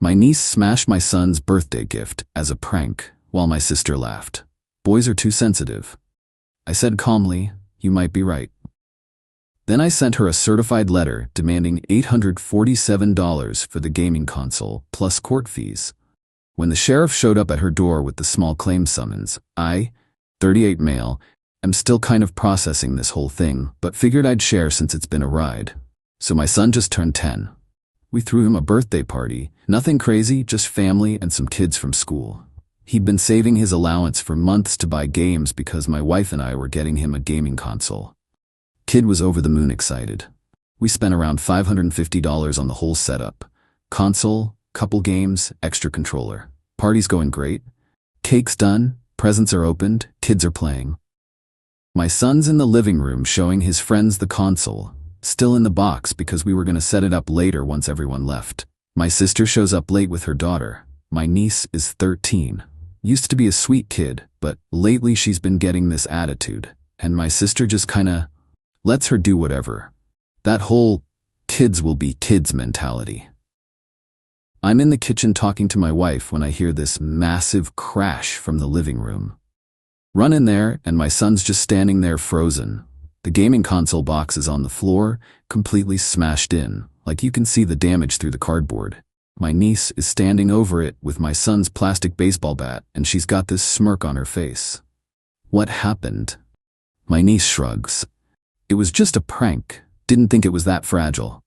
My niece smashed my son's birthday gift as a prank, while my sister laughed. Boys are too sensitive. I said calmly, "You might be right." Then I sent her a certified letter demanding $847 for the gaming console, plus court fees. When the sheriff showed up at her door with the small claim summons, I, 38 male, am still kind of processing this whole thing, but figured I'd share since it's been a ride. So my son just turned 10. We threw him a birthday party, nothing crazy, just family and some kids from school. He'd been saving his allowance for months to buy games because my wife and I were getting him a gaming console. Kid was over the moon excited. We spent around $550 on the whole setup. Console, couple games, extra controller. Party's going great. Cake's done, presents are opened, kids are playing. My son's in the living room showing his friends the console, still in the box because we were going to set it up later once everyone left. My sister shows up late with her daughter. My niece is 13. Used to be a sweet kid, but lately she's been getting this attitude, and my sister just kinda lets her do whatever. That whole kids will be kids mentality. I'm in the kitchen talking to my wife when I hear this massive crash from the living room. Run in there, and my son's just standing there frozen. The gaming console box is on the floor, completely smashed in, like you can see the damage through the cardboard. My niece is standing over it with my son's plastic baseball bat, and she's got this smirk on her face. What happened? My niece shrugs. It was just a prank. Didn't think it was that fragile.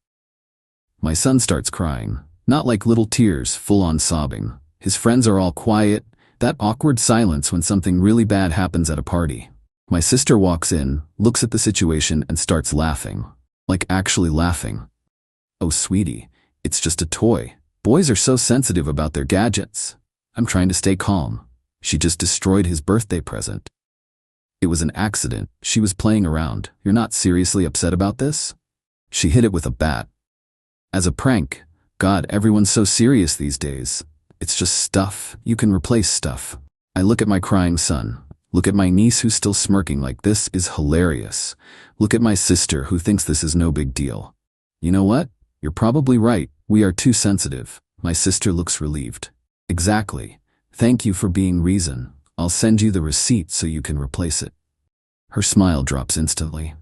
My son starts crying. Not like little tears, full-on sobbing. His friends are all quiet, that awkward silence when something really bad happens at a party. My sister walks in, looks at the situation, and starts laughing. Like actually laughing. "Oh, sweetie, it's just a toy. Boys are so sensitive about their gadgets." I'm trying to stay calm. She just destroyed his birthday present. "It was an accident. She was playing around. You're not seriously upset about this?" She hit it with a bat. "As a prank. God, everyone's so serious these days. It's just stuff. You can replace stuff." I look at my crying son. Look at my niece who's still smirking like this is hilarious. Look at my sister who thinks this is no big deal. You know what? You're probably right. We are too sensitive. My sister looks relieved. Exactly. Thank you for being reason. I'll send you the receipt so you can replace it. Her smile drops instantly.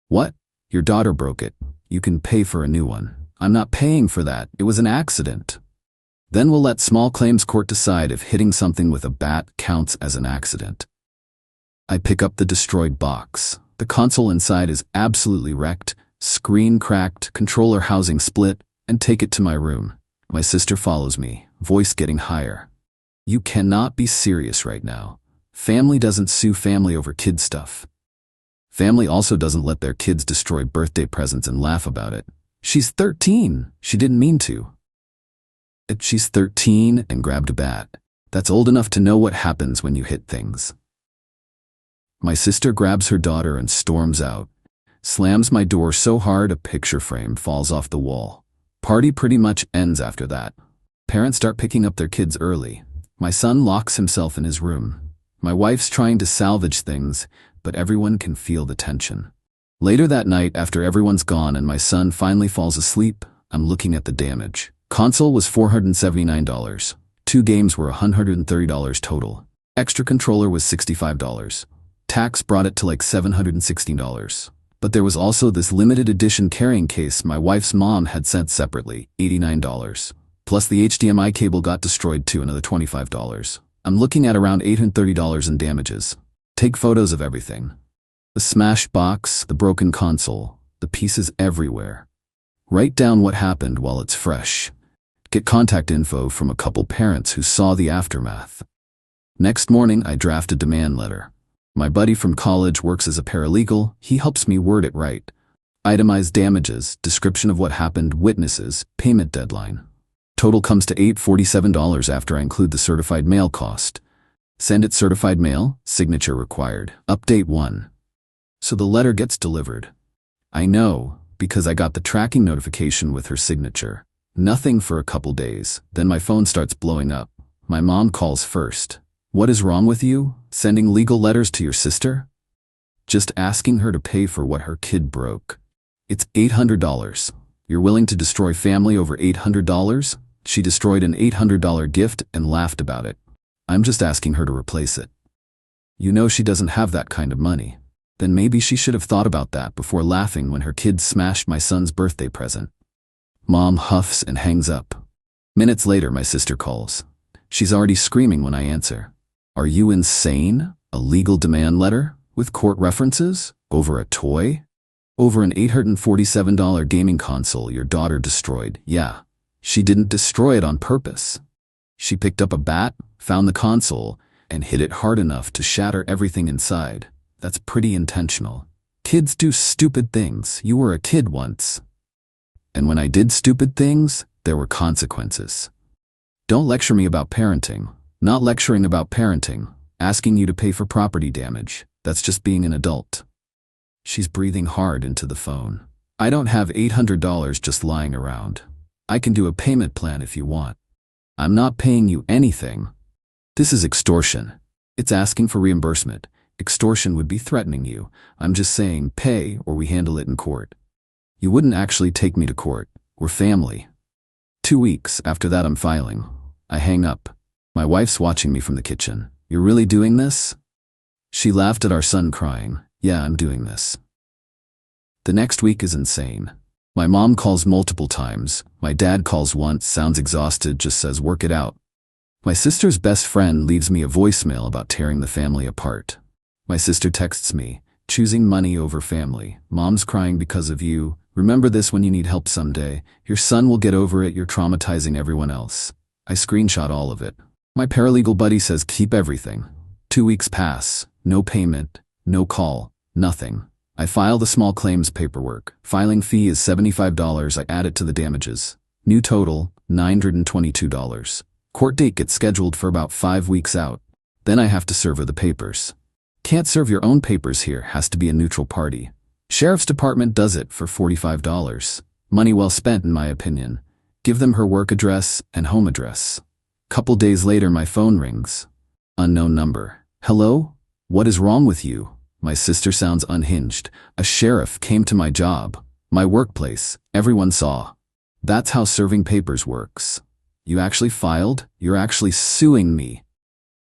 What? Your daughter broke it. You can pay for a new one. I'm not paying for that. It was an accident. Then we'll let small claims court decide if hitting something with a bat counts as an accident. I pick up the destroyed box. The console inside is absolutely wrecked, screen cracked, controller housing split, and take it to my room. My sister follows me, voice getting higher. You cannot be serious right now. Family doesn't sue family over kid stuff. Family also doesn't let their kids destroy birthday presents and laugh about it. She's 13. She didn't mean to. She's 13 and grabbed a bat. That's old enough to know what happens when you hit things. My sister grabs her daughter and storms out. Slams my door so hard a picture frame falls off the wall. Party pretty much ends after that. Parents start picking up their kids early. My son locks himself in his room. My wife's trying to salvage things, but everyone can feel the tension. Later that night, after everyone's gone and my son finally falls asleep, I'm looking at the damage. Console was $479. 2 games were $130 total. Extra controller was $65. Tax brought it to like $716. But there was also this limited edition carrying case my wife's mom had sent separately, $89. Plus the HDMI cable got destroyed too, another $25. I'm looking at around $830 in damages. Take photos of everything. The smashed box, the broken console, the pieces everywhere. Write down what happened while it's fresh. Get contact info from a couple parents who saw the aftermath. Next morning, I draft a demand letter. My buddy from college works as a paralegal. He helps me word it right. Itemized damages, description of what happened, witnesses, payment deadline. Total comes to $847 after I include the certified mail cost. Send it certified mail, signature required. Update 1. So the letter gets delivered. I know, because I got the tracking notification with her signature. Nothing for a couple days, then my phone starts blowing up. My mom calls first. What is wrong with you? Sending legal letters to your sister? Just asking her to pay for what her kid broke. It's $800. You're willing to destroy family over $800? She destroyed an $800 gift and laughed about it. I'm just asking her to replace it. You know she doesn't have that kind of money. Then maybe she should have thought about that before laughing when her kids smashed my son's birthday present. Mom huffs and hangs up. Minutes later, my sister calls. She's already screaming when I answer. Are you insane? A legal demand letter? With court references? Over a toy? Over an $847 gaming console your daughter destroyed. Yeah, she didn't destroy it on purpose. She picked up a bat, found the console, and hit it hard enough to shatter everything inside. That's pretty intentional. Kids do stupid things. You were a kid once. And when I did stupid things, there were consequences. Don't lecture me about parenting. Not lecturing about parenting. Asking you to pay for property damage. That's just being an adult. She's breathing hard into the phone. I don't have $800 just lying around. I can do a payment plan if you want. I'm not paying you anything. This is extortion. It's asking for reimbursement. Extortion would be threatening you. I'm just saying pay or we handle it in court. You wouldn't actually take me to court. We're family. 2 weeks after that I'm filing. I hang up. My wife's watching me from the kitchen. You're really doing this? She laughed at our son crying. Yeah, I'm doing this. The next week is insane. My mom calls multiple times. My dad calls once, sounds exhausted, just says work it out. My sister's best friend leaves me a voicemail about tearing the family apart. My sister texts me, choosing money over family. Mom's crying because of you. Remember this when you need help someday. Your son will get over it. You're traumatizing everyone else. I screenshot all of it. My paralegal buddy says keep everything. 2 weeks pass. No payment. No call. Nothing. I file the small claims paperwork. Filing fee is $75. I add it to the damages. New total, $922. Court date gets scheduled for about 5 weeks out. Then I have to serve her the papers. Can't serve your own papers here, has to be a neutral party. Sheriff's Department does it for $45. Money well spent in my opinion. Give them her work address and home address. Couple days later my phone rings. Unknown number. Hello? What is wrong with you? My sister sounds unhinged. A sheriff came to my job. My workplace. Everyone saw. That's how serving papers works. You actually filed? You're actually suing me.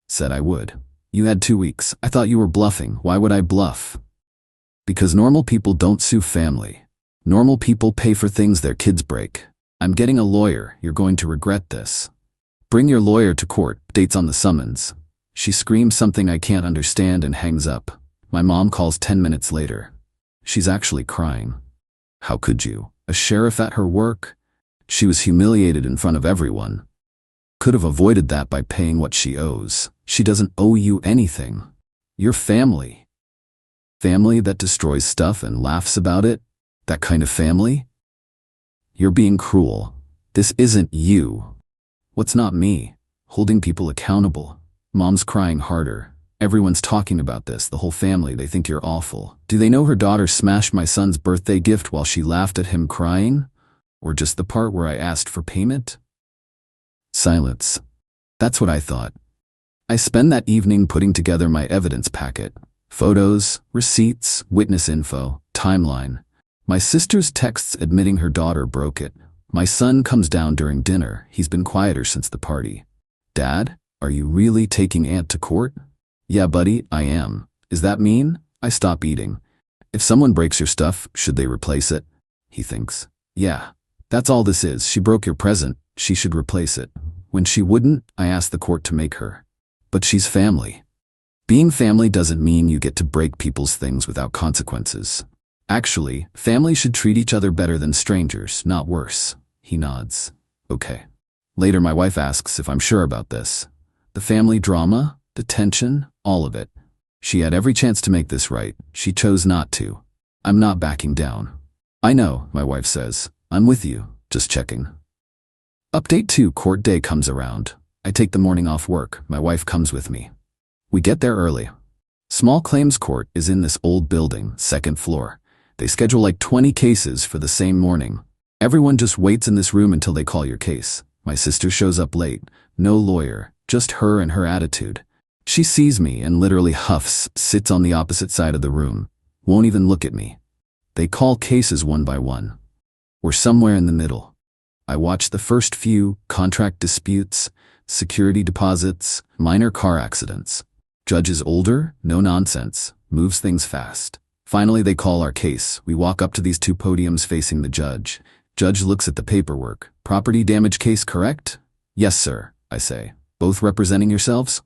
Said I would. You had 2 weeks. I thought you were bluffing. Why would I bluff? Because normal people don't sue family. Normal people pay for things their kids break. I'm getting a lawyer. You're going to regret this. Bring your lawyer to court. Dates on the summons. She screams something I can't understand and hangs up. My mom calls 10 minutes later. She's actually crying. How could you? A sheriff at her work? She was humiliated in front of everyone. Could have avoided that by paying what she owes. She doesn't owe you anything. You're family. Family that destroys stuff and laughs about it? That kind of family? You're being cruel. This isn't you. What's not me? Holding people accountable. Mom's crying harder. Everyone's talking about this, the whole family, they think you're awful. Do they know her daughter smashed my son's birthday gift while she laughed at him crying? Or just the part where I asked for payment? Silence. That's what I thought. I spend that evening putting together my evidence packet. Photos, receipts, witness info, timeline. My sister's texts admitting her daughter broke it. My son comes down during dinner. He's been quieter since the party. Dad, are you really taking Aunt to court? Yeah, buddy, I am. Is that mean? I stop eating. If someone breaks your stuff, should they replace it? He thinks. Yeah, that's all this is. She broke your present. She should replace it. When she wouldn't, I asked the court to make her. But she's family. Being family doesn't mean you get to break people's things without consequences. Actually, family should treat each other better than strangers, not worse. He nods. Okay. Later my wife asks if I'm sure about this. The family drama, the tension, all of it. She had every chance to make this right. She chose not to. I'm not backing down. I know, my wife says. I'm with you, just checking. Update 2, court day comes around. I take the morning off work. My wife comes with me. We get there early. Small claims court is in this old building, 2nd floor. They schedule like 20 cases for the same morning. Everyone just waits in this room until they call your case. My sister shows up late. No lawyer, just her and her attitude. She sees me and literally huffs, sits on the opposite side of the room. Won't even look at me. They call cases one by one. We're somewhere in the middle. I watched the first few: contract disputes, security deposits, minor car accidents. Judge is older, no nonsense, moves things fast. Finally, they call our case. We walk up to these two podiums facing the judge. Judge looks at the paperwork. Property damage case, correct? Yes, sir, I say. Both representing yourselves?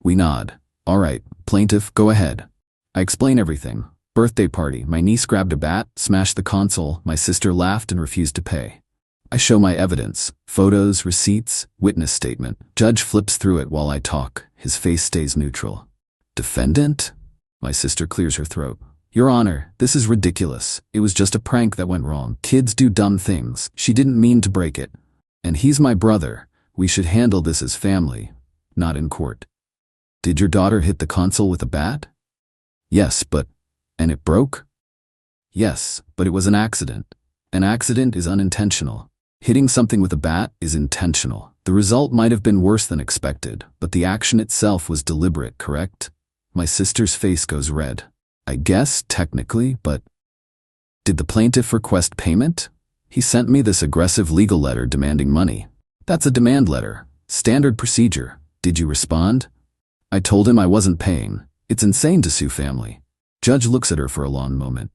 We nod. All right, plaintiff, go ahead. I explain everything. Birthday party. My niece grabbed a bat, smashed the console. My sister laughed and refused to pay. I show my evidence. Photos, receipts, witness statement. Judge flips through it while I talk. His face stays neutral. Defendant? My sister clears her throat. Your Honor, this is ridiculous. It was just a prank that went wrong. Kids do dumb things. She didn't mean to break it. And he's my brother. We should handle this as family, not in court. Did your daughter hit the console with a bat? Yes, but... And it broke? Yes, but it was an accident. An accident is unintentional. Hitting something with a bat is intentional. The result might have been worse than expected, but the action itself was deliberate, correct? My sister's face goes red. I guess, technically, but... Did the plaintiff request payment? He sent me this aggressive legal letter demanding money. That's a demand letter. Standard procedure. Did you respond? I told him I wasn't paying. It's insane to sue family. Judge looks at her for a long moment.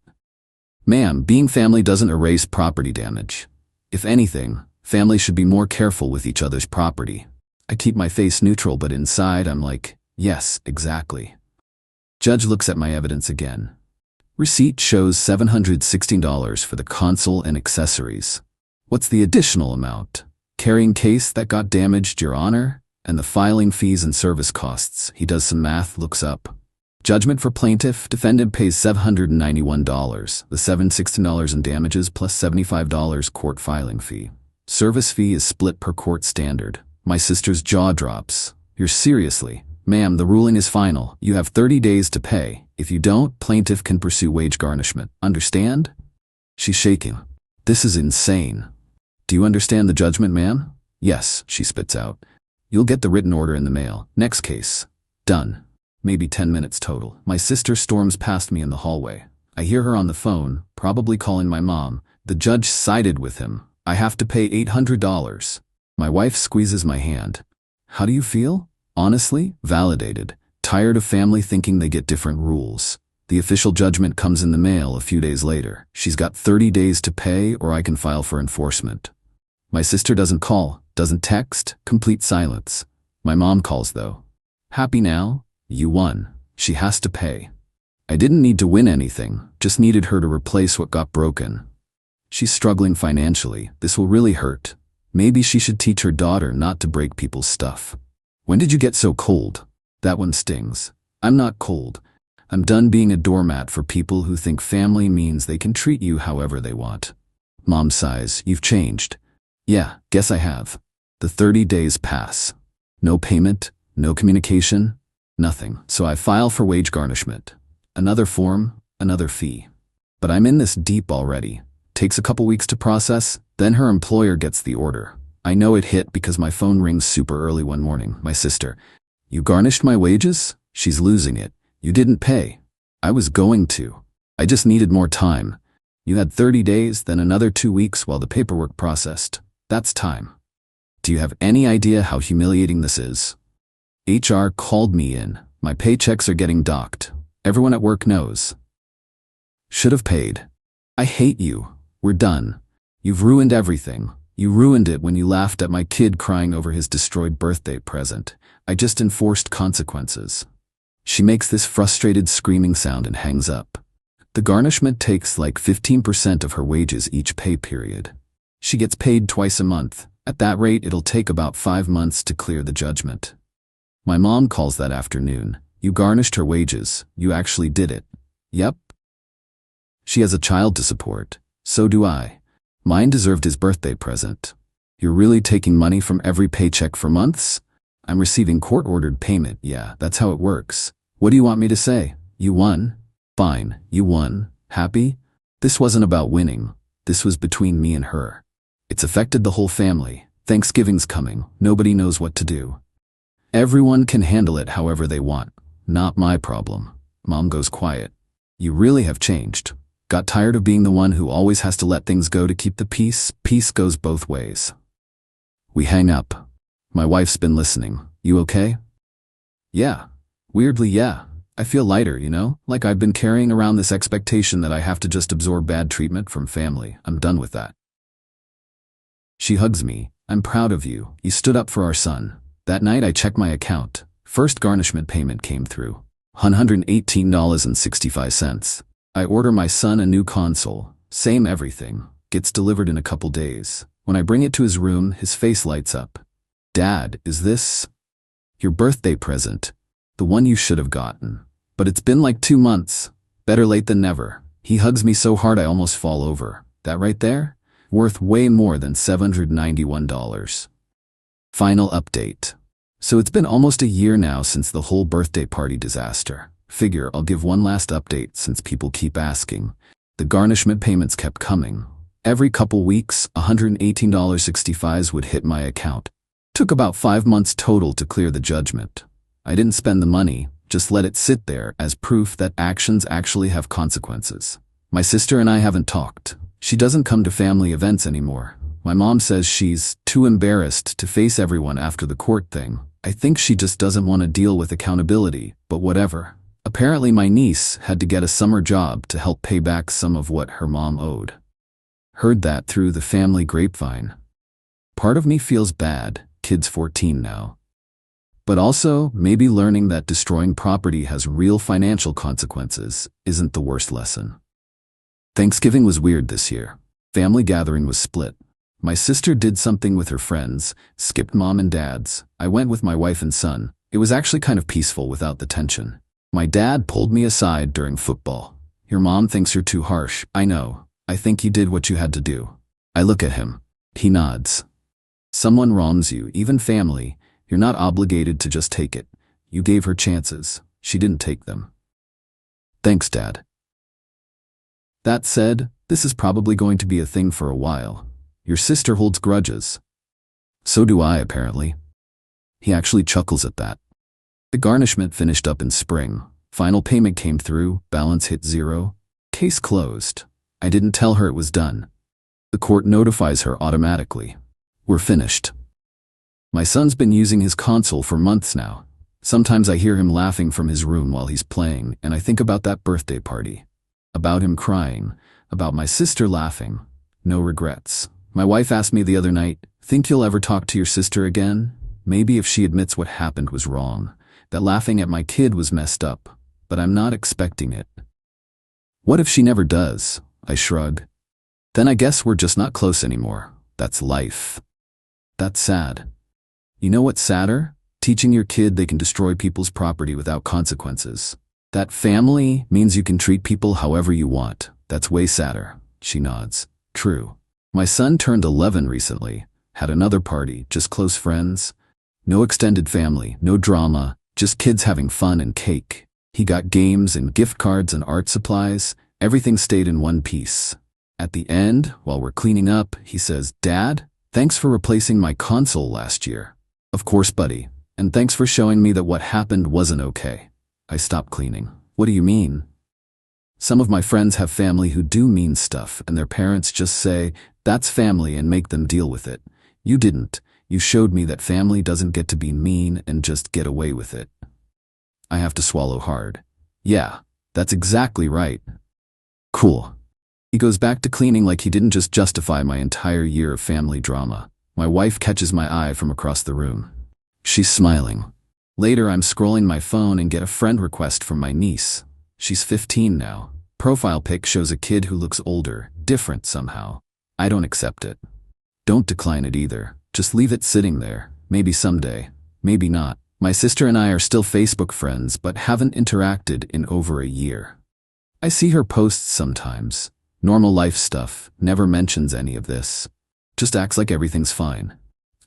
Ma'am, being family doesn't erase property damage. If anything, families should be more careful with each other's property. I keep my face neutral, but inside I'm like, yes, exactly. Judge looks at my evidence again. Receipt shows $716 for the console and accessories. What's the additional amount? Carrying case that got damaged, Your Honor? And the filing fees and service costs. He does some math, looks up. Judgment for plaintiff. Defendant pays $791. The $716 in damages plus $75 court filing fee. Service fee is split per court standard. My sister's jaw drops. You're seriously? Ma'am, the ruling is final. You have 30 days to pay. If you don't, plaintiff can pursue wage garnishment. Understand? She's shaking. This is insane. Do you understand the judgment, ma'am? Yes, she spits out. You'll get the written order in the mail. Next case. Done. Maybe 10 minutes total. My sister storms past me in the hallway. I hear her on the phone, probably calling my mom. The judge sided with him. I have to pay $800. My wife squeezes my hand. How do you feel? Honestly, validated. Tired of family thinking they get different rules. The official judgment comes in the mail a few days later. She's got 30 days to pay or I can file for enforcement. My sister doesn't call, doesn't text, complete silence. My mom calls though. Happy now? You won. She has to pay. I didn't need to win anything, just needed her to replace what got broken. She's struggling financially. This will really hurt. Maybe she should teach her daughter not to break people's stuff. When did you get so cold? That one stings. I'm not cold. I'm done being a doormat for people who think family means they can treat you however they want. Mom sighs. You've changed. Yeah, guess I have. The 30 days pass. No payment, no communication, nothing. So I file for wage garnishment. Another form, another fee. But I'm in this deep already. Takes a couple weeks to process, then her employer gets the order. I know it hit because my phone rings super early one morning. My sister. You garnished my wages? She's losing it. You didn't pay. I was going to. I just needed more time. You had 30 days, then another 2 weeks while the paperwork processed. That's time. Do you have any idea how humiliating this is? HR called me in. My paychecks are getting docked. Everyone at work knows. Should have paid. I hate you. We're done. You've ruined everything. You ruined it when you laughed at my kid crying over his destroyed birthday present. I just enforced consequences. She makes this frustrated screaming sound and hangs up. The garnishment takes like 15% of her wages each pay period. She gets paid twice a month. At that rate, it'll take about 5 months to clear the judgment. My mom calls that afternoon. You garnished her wages. You actually did it. Yep. She has a child to support. So do I. Mine deserved his birthday present. You're really taking money from every paycheck for months? I'm receiving court-ordered payment. Yeah, that's how it works. What do you want me to say? You won? Fine, you won. Happy? This wasn't about winning. This was between me and her. It's affected the whole family. Thanksgiving's coming. Nobody knows what to do. Everyone can handle it however they want. Not my problem. Mom goes quiet. You really have changed. Got tired of being the one who always has to let things go to keep the peace. Peace goes both ways. We hang up. My wife's been listening. You okay? Yeah. Weirdly, yeah. I feel lighter, you know? Like I've been carrying around this expectation that I have to just absorb bad treatment from family. I'm done with that. She hugs me. I'm proud of you. You stood up for our son. That night I checked my account. First garnishment payment came through. $118.65. I order my son a new console. Same everything. Gets delivered in a couple days. When I bring it to his room, his face lights up. Dad, is this your birthday present? The one you should have gotten. But it's been like 2 months. Better late than never. He hugs me so hard I almost fall over. That right there? Worth way more than $791. Final update. So it's been almost a year now since the whole birthday party disaster. Figure I'll give one last update since people keep asking. The garnishment payments kept coming. Every couple weeks, $118.65 would hit my account. Took about 5 months total to clear the judgment. I didn't spend the money, just let it sit there as proof that actions actually have consequences. My sister and I haven't talked. She doesn't come to family events anymore. My mom says she's too embarrassed to face everyone after the court thing. I think she just doesn't want to deal with accountability, but whatever. Apparently my niece had to get a summer job to help pay back some of what her mom owed. Heard that through the family grapevine. Part of me feels bad, kid's 14 now. But also, maybe learning that destroying property has real financial consequences isn't the worst lesson. Thanksgiving was weird this year. Family gathering was split. My sister did something with her friends, skipped mom and dad's. I went with my wife and son. It was actually kind of peaceful without the tension. My dad pulled me aside during football. Your mom thinks you're too harsh. I know. I think you did what you had to do. I look at him. He nods. Someone wrongs you, even family. You're not obligated to just take it. You gave her chances. She didn't take them. Thanks, Dad. That said, this is probably going to be a thing for a while. Your sister holds grudges. So do I, apparently. He actually chuckles at that. The garnishment finished up in spring. Final payment came through, balance hit 0. Case closed. I didn't tell her it was done. The court notifies her automatically. We're finished. My son's been using his console for months now. Sometimes I hear him laughing from his room while he's playing, and I think about that birthday party. About him crying. About my sister laughing. No regrets. My wife asked me the other night, think you'll ever talk to your sister again? Maybe if she admits what happened was wrong. That laughing at my kid was messed up. But I'm not expecting it. What if she never does? I shrug. Then I guess we're just not close anymore. That's life. That's sad. You know what's sadder? Teaching your kid they can destroy people's property without consequences. That family means you can treat people however you want. That's way sadder. She nods. True. My son turned 11 recently. Had another party, just close friends. No extended family, no drama, just kids having fun and cake. He got games and gift cards and art supplies. Everything stayed in one piece. At the end, while we're cleaning up, he says, Dad, thanks for replacing my console last year. Of course, buddy. And thanks for showing me that what happened wasn't okay. I stopped cleaning. What do you mean? Some of my friends have family who do mean stuff, and their parents just say, that's family, and make them deal with it. You didn't. You showed me that family doesn't get to be mean and just get away with it. I have to swallow hard. Yeah, that's exactly right. Cool. He goes back to cleaning like he didn't just justify my entire year of family drama. My wife catches my eye from across the room. She's smiling. Later, I'm scrolling my phone and get a friend request from my niece. She's 15 now. Profile pic shows a kid who looks older, different somehow. I don't accept it. Don't decline it either. Just leave it sitting there. Maybe someday. Maybe not. My sister and I are still Facebook friends, but haven't interacted in over a year. I see her posts sometimes. Normal life stuff, never mentions any of this. Just acts like everything's fine.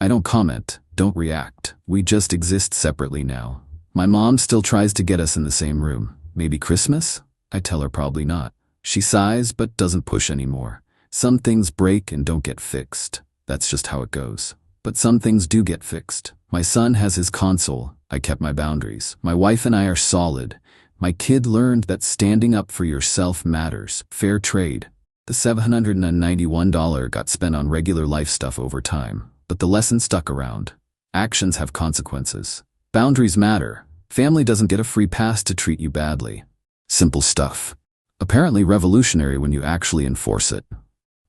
I don't comment, don't react. We just exist separately now. My mom still tries to get us in the same room. Maybe Christmas? I tell her probably not. She sighs but doesn't push anymore. Some things break and don't get fixed. That's just how it goes. But some things do get fixed. My son has his console. I kept my boundaries. My wife and I are solid. My kid learned that standing up for yourself matters. Fair trade. The $791 got spent on regular life stuff over time, but the lesson stuck around. Actions have consequences. Boundaries matter. Family doesn't get a free pass to treat you badly. Simple stuff. Apparently revolutionary when you actually enforce it.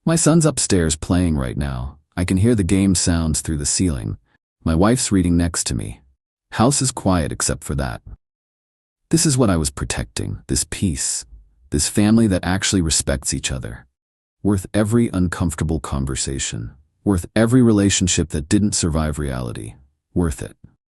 My son's upstairs playing right now. I can hear the game sounds through the ceiling. My wife's reading next to me. House is quiet except for that. This is what I was protecting, this peace, this family that actually respects each other. Worth every uncomfortable conversation. Worth every relationship that didn't survive reality. Worth it.